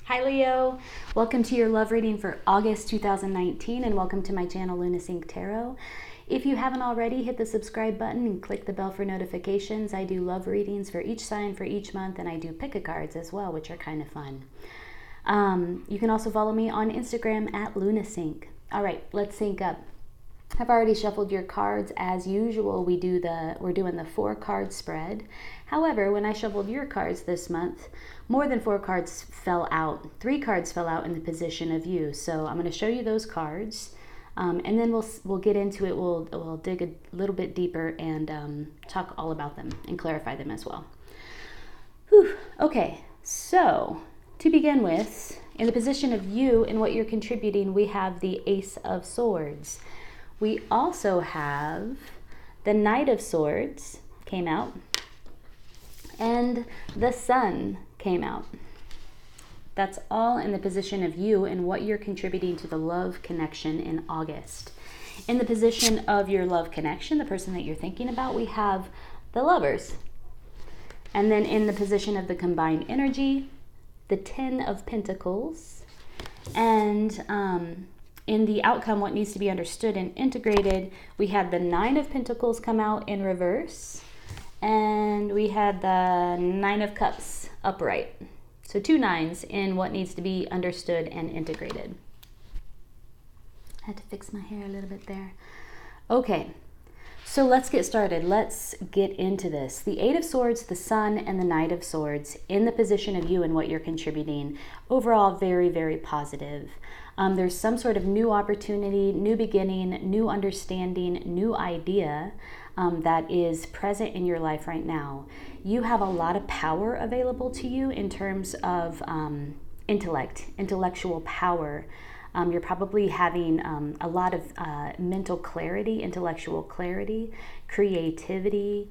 Hi Leo, welcome to your love reading for August 2019 and welcome to my channel Luna Sync Tarot. If you haven't already, hit the subscribe button and click the bell for notifications. I do love readings for each sign for each month, and I do pick-a-cards as well, which are kind of fun. You can also follow me on Instagram at LunaSync. All right, let's sync up. I've already shuffled your cards. As usual, we're doing the 4-card spread. However, when I shuffled your cards this month, more than 4 cards fell out. 3 cards fell out in the position of you. So I'm going to show you those cards, and then we'll get into it. We'll dig a little bit deeper and talk all about them and clarify them as well. Whew. Okay, so to begin with, in the position of you and what you're contributing, we have the Ace of Swords. We also have the Knight of Swords came out, and the Sun came out. That's all in the position of you and what you're contributing to the love connection in August. In the position of your love connection, the person that you're thinking about, we have the Lovers. And then in the position of the combined energy, the Ten of Pentacles, and in the outcome, what needs to be understood and integrated, we had the Nine of Pentacles come out in reverse, and we had the Nine of Cups upright. So 2 nines in what needs to be understood and integrated. I had to fix my hair a little bit there. Okay, so let's get started. Let's get into this. The Eight of Swords, the Sun, and the Knight of Swords in the position of you and what you're contributing. Overall, very, very positive. There's some sort of new opportunity, new beginning, new understanding, new idea that is present in your life right now. You have a lot of power available to you in terms of intellectual power. You're probably having a lot of mental clarity, intellectual clarity, creativity.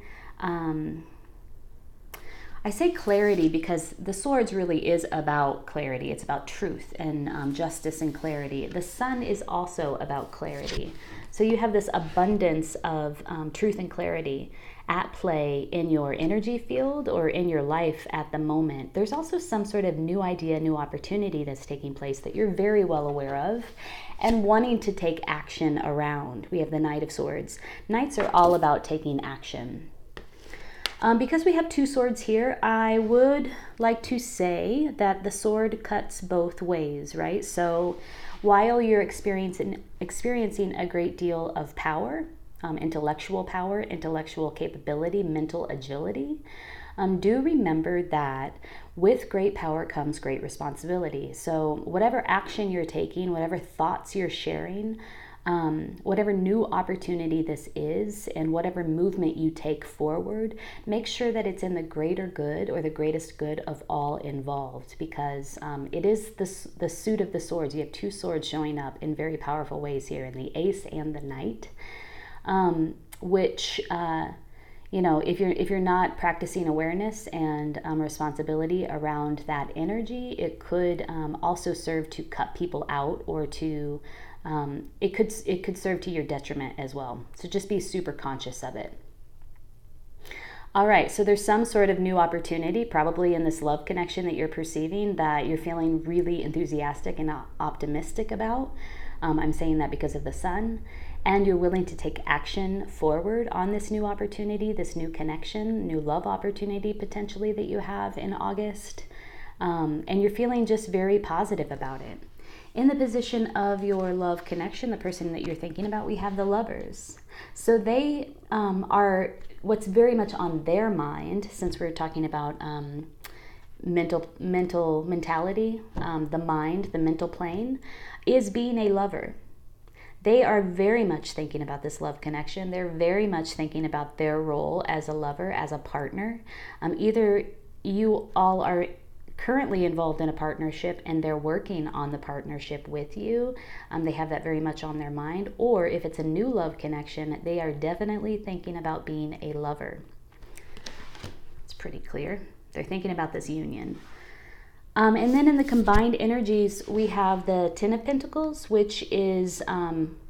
I say clarity because the swords really is about clarity. It's about truth and justice and clarity. The Sun is also about clarity. So you have this abundance of truth and clarity at play in your energy field or in your life at the moment. There's also some sort of new idea, new opportunity that's taking place that you're very well aware of and wanting to take action around. We have the Knight of Swords. Knights are all about taking action. Because we have 2 swords here, I would like to say that the sword cuts both ways, right? So while you're experiencing a great deal of power, intellectual capability, mental agility, do remember that with great power comes great responsibility. So whatever action you're taking, whatever thoughts you're sharing, whatever new opportunity this is and whatever movement you take forward, make sure that it's in the greater good or the greatest good of all involved, because it is the suit of the swords. You have 2 swords showing up in very powerful ways here, in the Ace and the Knight, which if you're not practicing awareness and responsibility around that energy, it could also serve to cut people out, or to it could serve to your detriment as well. So just be super conscious of it. All right, so there's some sort of new opportunity, probably in this love connection that you're perceiving, that you're feeling really enthusiastic and optimistic about. I'm saying that because of the Sun. And you're willing to take action forward on this new opportunity, this new connection, new love opportunity potentially that you have in August. And you're feeling just very positive about it. In the position of your love connection, the person that you're thinking about, we have the Lovers. So they are what's very much on their mind, since we're talking about mentality, the mind, the mental plane, is being a lover. They are very much thinking about this love connection. They're very much thinking about their role as a lover, as a partner. Either you all are currently involved in a partnership and they're working on the partnership with you. They have that very much on their mind. Or if it's a new love connection, they are definitely thinking about being a lover. It's pretty clear. They're thinking about this union. And then in the combined energies, we have the Ten of Pentacles, which is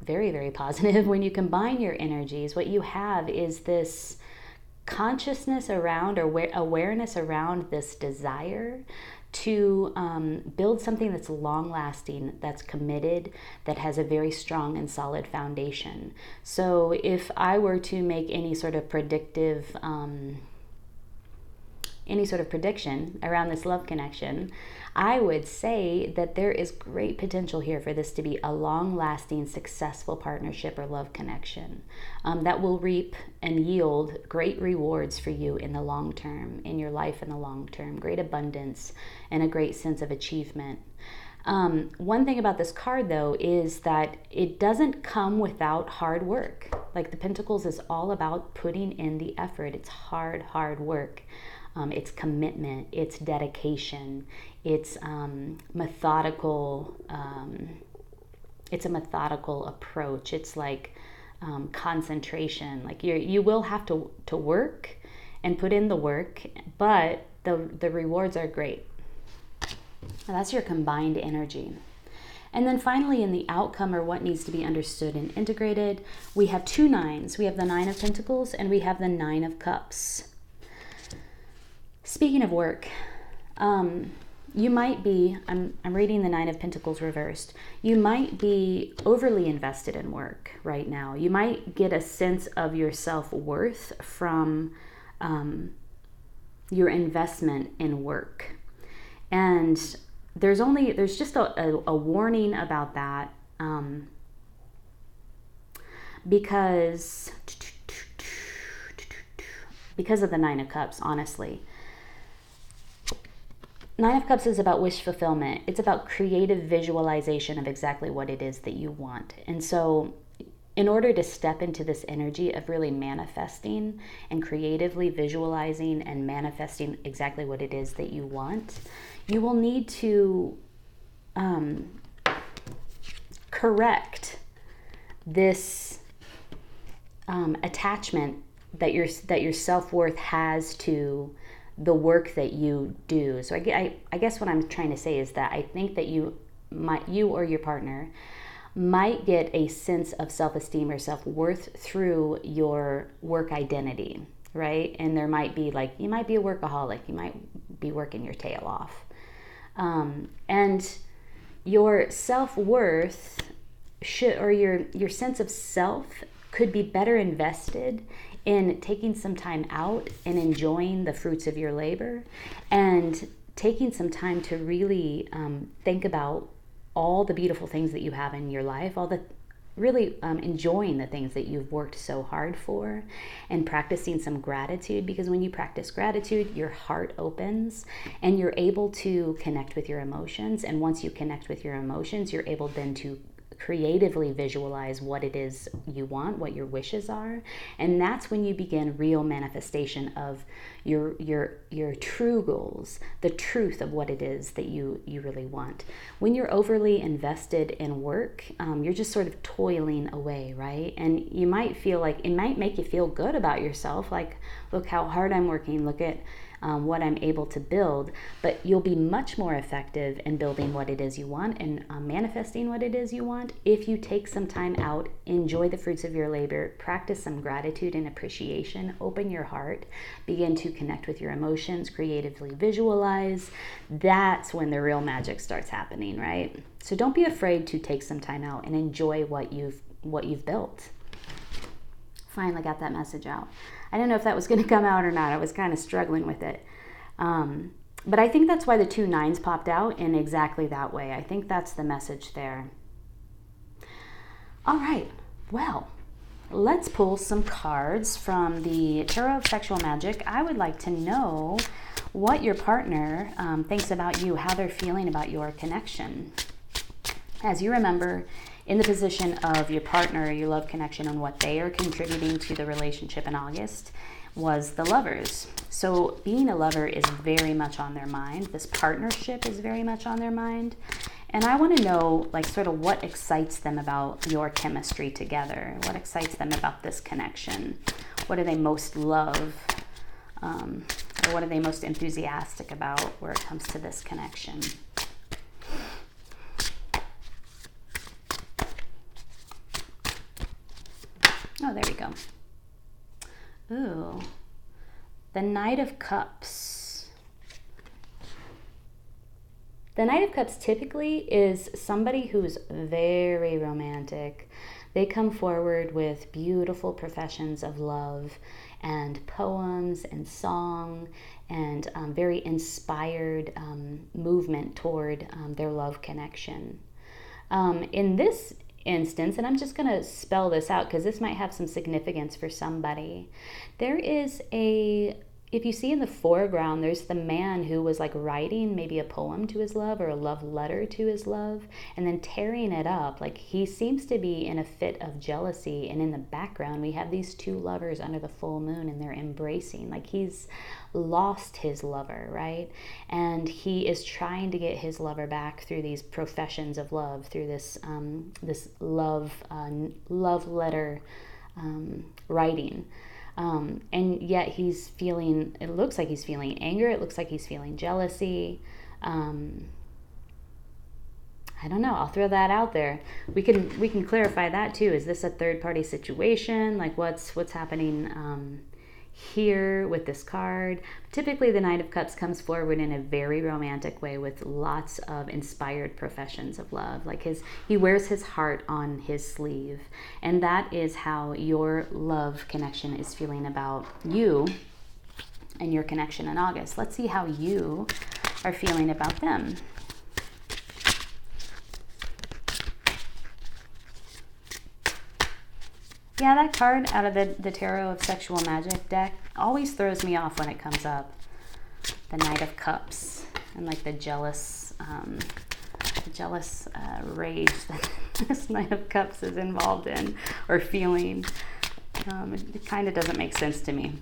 very, very positive. When you combine your energies, what you have is this consciousness around, or awareness around, this desire to build something that's long-lasting, that's committed, that has a very strong and solid foundation. So if I were to make any sort of prediction around this love connection, I would say that there is great potential here for this to be a long-lasting, successful partnership or love connection that will reap and yield great rewards for you in the long term, in your life in the long term, great abundance and a great sense of achievement. One thing about this card, though, is that it doesn't come without hard work. Like the Pentacles is all about putting in the effort. It's hard work. It's commitment, it's dedication, it's methodical. It's a methodical approach. It's like concentration. Like you will have to work and put in the work, but the rewards are great. Now that's your combined energy. And then finally, in the outcome, or what needs to be understood and integrated, we have 2 nines. We have the 9 of Pentacles and we have the 9 of Cups. Speaking of work, you might be, I'm reading the 9 of Pentacles reversed. You might be overly invested in work right now. You might get a sense of your self-worth from your investment in work. And there's just a warning about that because of the 9 of Cups, honestly. 9 of Cups is about wish fulfillment. It's about creative visualization of exactly what it is that you want. And so in order to step into this energy of really manifesting and creatively visualizing and manifesting exactly what it is that you want, you will need to correct this attachment that your self-worth has to the work that you do. So I guess what I'm trying to say is that I think that you or your partner might get a sense of self-esteem or self-worth through your work identity, right? And there might be like, you might be a workaholic, you might be working your tail off. And your self-worth or your sense of self could be better invested in taking some time out and enjoying the fruits of your labor and taking some time to really think about all the beautiful things that you have in your life, really enjoying the things that you've worked so hard for, and practicing some gratitude, because when you practice gratitude, your heart opens and you're able to connect with your emotions. And once you connect with your emotions, you're able then to creatively visualize what it is you want, what your wishes are. And that's when you begin real manifestation of your true goals, the truth of what it is that you really want. When you're overly invested in work, you're just sort of toiling away, right? And you might feel like it might make you feel good about yourself, like, look how hard I'm working, look at what I'm able to build. But you'll be much more effective in building what it is you want and manifesting what it is you want if you take some time out, enjoy the fruits of your labor, practice some gratitude and appreciation, open your heart, begin to connect with your emotions, creatively visualize. That's when the real magic starts happening, right? So don't be afraid to take some time out and enjoy what you've built. Finally got that message out. I don't know if that was going to come out or not. I was kind of struggling with it. But I think that's why the 2 nines popped out in exactly that way. I think that's the message there. All right. Well, let's pull some cards from the Tarot of Sexual Magic. I would like to know what your partner thinks about you, how they're feeling about your connection. As you remember, in the position of your partner, your love connection, and what they are contributing to the relationship in August was the Lovers. So being a lover is very much on their mind. This partnership is very much on their mind. And I want to know, like, sort of what excites them about your chemistry together. What excites them about this connection? What do they most love? Or what are they most enthusiastic about where it comes to this connection? Oh, there we go. Ooh, the Knight of Cups. The Knight of Cups typically is somebody who's very romantic. They come forward with beautiful professions of love and poems and song and very inspired movement toward their love connection. In this instance, and I'm just going to spell this out because this might have some significance for somebody, there is if you see in the foreground, there's the man who was like writing maybe a poem to his love or a love letter to his love and then tearing it up. Like he seems to be in a fit of jealousy. And in the background, we have these two lovers under the full moon and they're embracing. Like he's lost his lover, right? And he is trying to get his lover back through these professions of love, through this love letter writing. And yet he's feeling, it looks like he's feeling anger. It looks like he's feeling jealousy. I don't know. I'll throw that out there. We can clarify that too. Is this a third party situation? Like what's happening here with this card? Typically the Knight of Cups comes forward in a very romantic way with lots of inspired professions of love. Like he wears his heart on his sleeve, and that is how your love connection is feeling about you and your connection in August. Let's see how you are feeling about them. Yeah, that card out of the Tarot of Sexual Magic deck always throws me off when it comes up. The Knight of Cups and like the jealous rage that this Knight of Cups is involved in or feeling. It kind of doesn't make sense to me.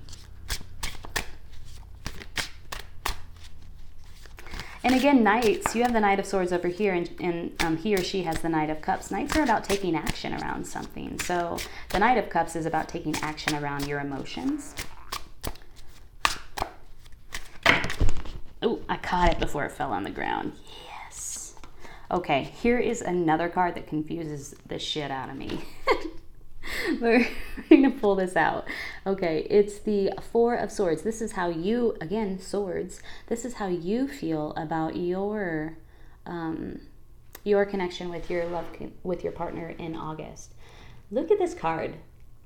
And again, Knights, you have the Knight of Swords over here, and he or she has the Knight of Cups. Knights are about taking action around something. So the Knight of Cups is about taking action around your emotions. Oh, I caught it before it fell on the ground. Yes. Okay, here is another card that confuses the shit out of me. We're going to pull this out. Okay, it's the Four of Swords. This is how you, again, swords, this is how you feel about your connection with your love, with your partner in August. Look at this card.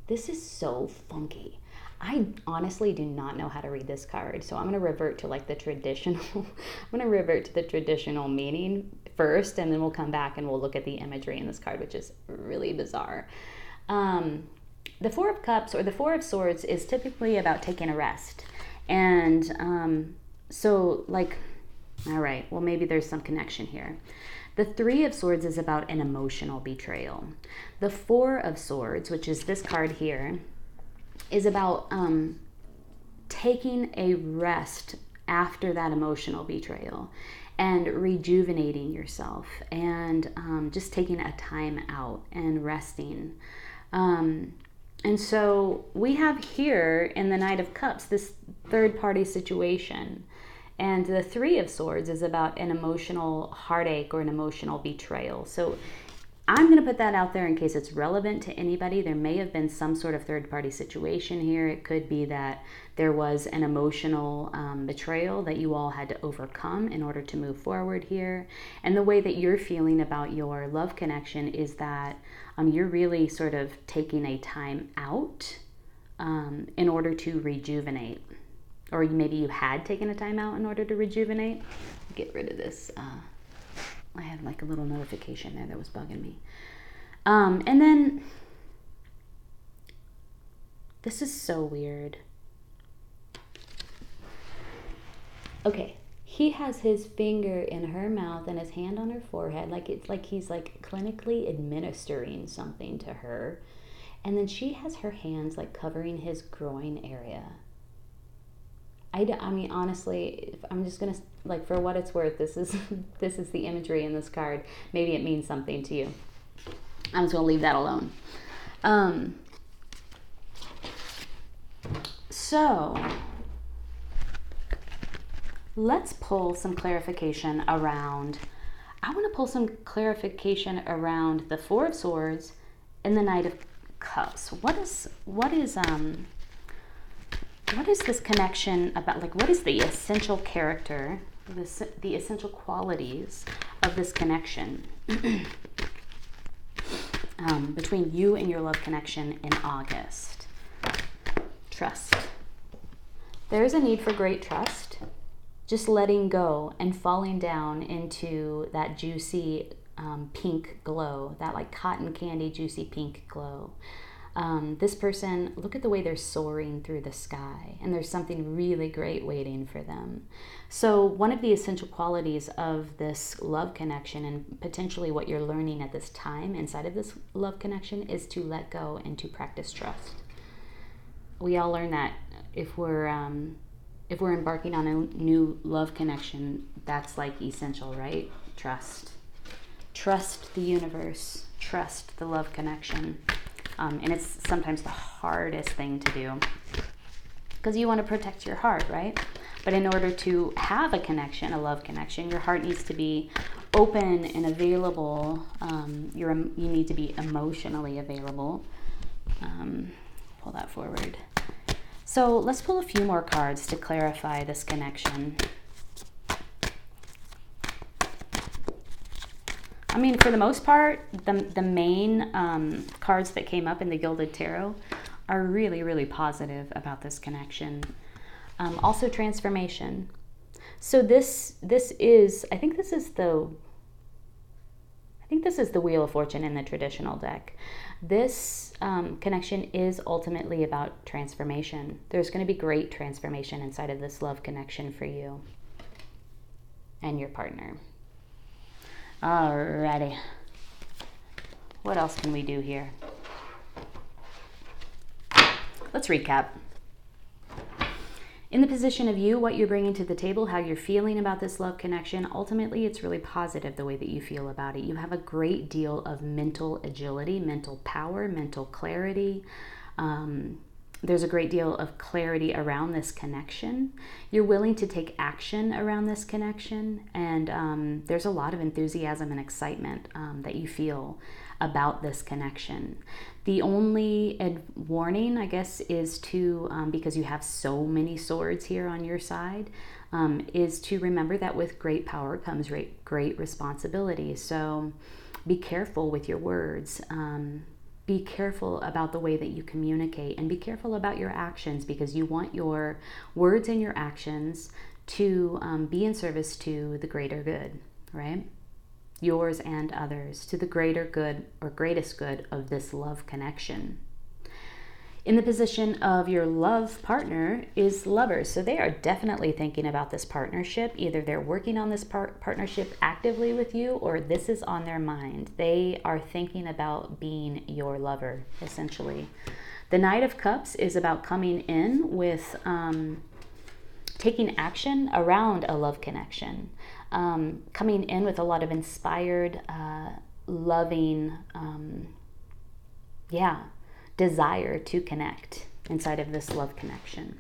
This is so funky. I honestly do not know how to read this card, so I'm going to revert to like the traditional, meaning first, and then we'll come back and we'll look at the imagery in this card, which is really bizarre. The Four of Cups or the Four of Swords is typically about taking a rest. And so like, all right, well, maybe there's some connection here. The Three of Swords is about an emotional betrayal. The Four of Swords, which is this card here, is about taking a rest after that emotional betrayal and rejuvenating yourself and just taking a time out and resting. And so we have here in the Knight of Cups this third party situation, and the Three of Swords is about an emotional heartache or an emotional betrayal. So I'm going to put that out there in case it's relevant to anybody. There may have been some sort of third party situation here. It could be that there was an emotional betrayal that you all had to overcome in order to move forward here. And the way that you're feeling about your love connection is that you're really sort of taking a time out in order to rejuvenate. Or maybe you had taken a time out in order to rejuvenate. Get rid of this. I had like a little notification there that was bugging me. And then, this is so weird. Okay, he has his finger in her mouth and his hand on her forehead, like it's like he's like clinically administering something to her. And then she has her hands like covering his groin area. I mean, honestly, I'm just going to, like, for what it's worth, this is the imagery in this card. Maybe it means something to you. I'm just going to leave that alone. So, let's pull some clarification around, I want to pull some clarification around the Four of Swords and the Knight of Cups. What is this connection about? Like, what is the essential character the essential qualities of this connection between you and your love connection in August. Trust. There is a need for great trust. Just letting go and falling down into that juicy pink glow, that like cotton candy juicy pink glow. This person, look at the way they're soaring through the sky, and there's something really great waiting for them. So one of the essential qualities of this love connection, and potentially what you're learning at this time inside of this love connection, is to let go and to practice trust. We all learn that if we're embarking on a new love connection, that's like essential, right? Trust. Trust the universe. Trust the love connection. And it's sometimes the hardest thing to do because you want to protect your heart, right? But in order to have a connection, a love connection, your heart needs to be open and available. You need to be emotionally available. Pull that forward. So let's pull a few more cards to clarify this connection. I mean, for the most part, the main cards that came up in the Gilded Tarot are really, really positive about this connection. Also transformation. So this is, I think this is the Wheel of Fortune in the traditional deck. This connection is ultimately about transformation. There's going to be great transformation inside of this love connection for you and your partner. Alrighty. What else can we do here? Let's recap. In the position of you, what you're bringing to the table, how you're feeling about this love connection, ultimately it's really positive the way that you feel about it. You have a great deal of mental agility, mental power, mental clarity. There's a great deal of clarity around this connection. You're willing to take action around this connection, and there's a lot of enthusiasm and excitement that you feel about this connection. The only warning, I guess, is to, because you have so many swords here on your side, is to remember that with great power comes great responsibility. So be careful with your words. Be careful about the way that you communicate, and be careful about your actions, because you want your words and your actions to be in service to the greater good, right? Yours and others, to the greater good or greatest good of this love connection. In the position of your love partner is Lovers. So they are definitely thinking about this partnership. Either they're working on this partnership actively with you, or this is on their mind. They are thinking about being your lover, essentially. The Knight of Cups is about coming in with taking action around a love connection. Coming in with a lot of inspired, loving, desire to connect inside of this love connection.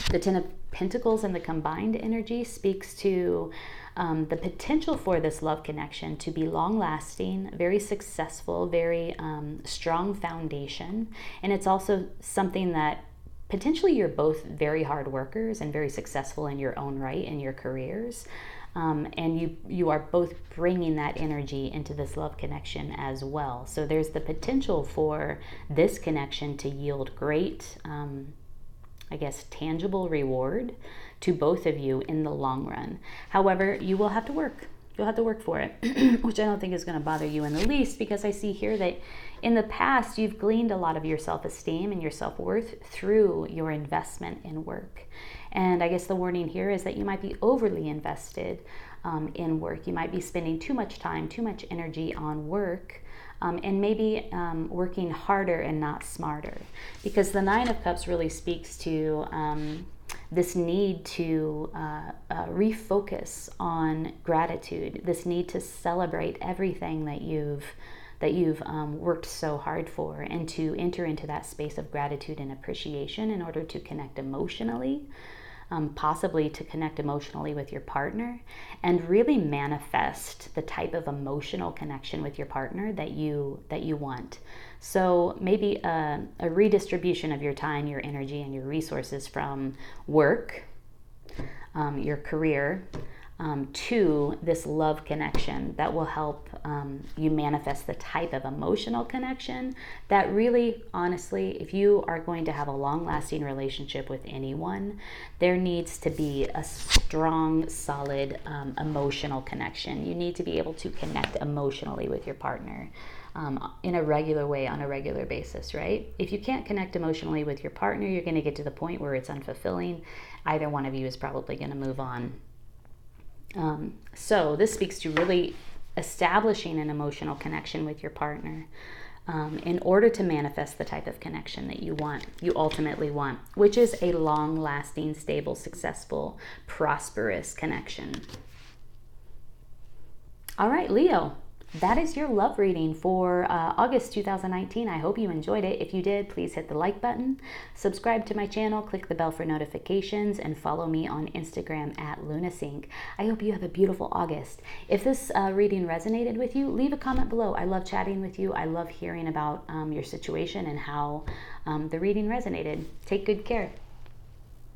The Ten of Pentacles and the combined energy speaks to the potential for this love connection to be long-lasting, very successful, very strong foundation. And it's also something that potentially you're both very hard workers and very successful in your own right in your careers. And you are both bringing that energy into this love connection as well. So there's the potential for this connection to yield great, tangible reward to both of you in the long run. However, you will have to work. You'll have to work for it, which I don't think is going to bother you in the least, because I see here that in the past you've gleaned a lot of your self-esteem and your self-worth through your investment in work. And I guess the warning here is that you might be overly invested in work. You might be spending too much time, too much energy on work, and maybe working harder and not smarter. Because the Nine of Cups really speaks to this need to refocus on gratitude, this need to celebrate everything that you've worked so hard for, and to enter into that space of gratitude and appreciation in order to connect emotionally, possibly to connect emotionally with your partner, and really manifest the type of emotional connection with your partner that you want. So maybe a redistribution of your time, your energy, and your resources from work your career, to this love connection that will help you manifest the type of emotional connection that really, honestly, if you are going to have a long-lasting relationship with anyone, there needs to be a strong, solid emotional connection. You need to be able to connect emotionally with your partner in a regular way, on a regular basis, right? If you can't connect emotionally with your partner, you're going to get to the point where it's unfulfilling. Either one of you is probably going to move on. So this speaks to really establishing an emotional connection with your partner in order to manifest the type of connection that you want, you ultimately want, which is a long-lasting, stable, successful, prosperous connection. All right, Leo. That is your love reading for August 2019. I hope you enjoyed it. If you did, please hit the like button, subscribe to my channel, click the bell for notifications, and follow me on Instagram at LunaSync. I hope you have a beautiful August. If this reading resonated with you, leave a comment below. I love chatting with you. I love hearing about your situation and how the reading resonated. Take good care.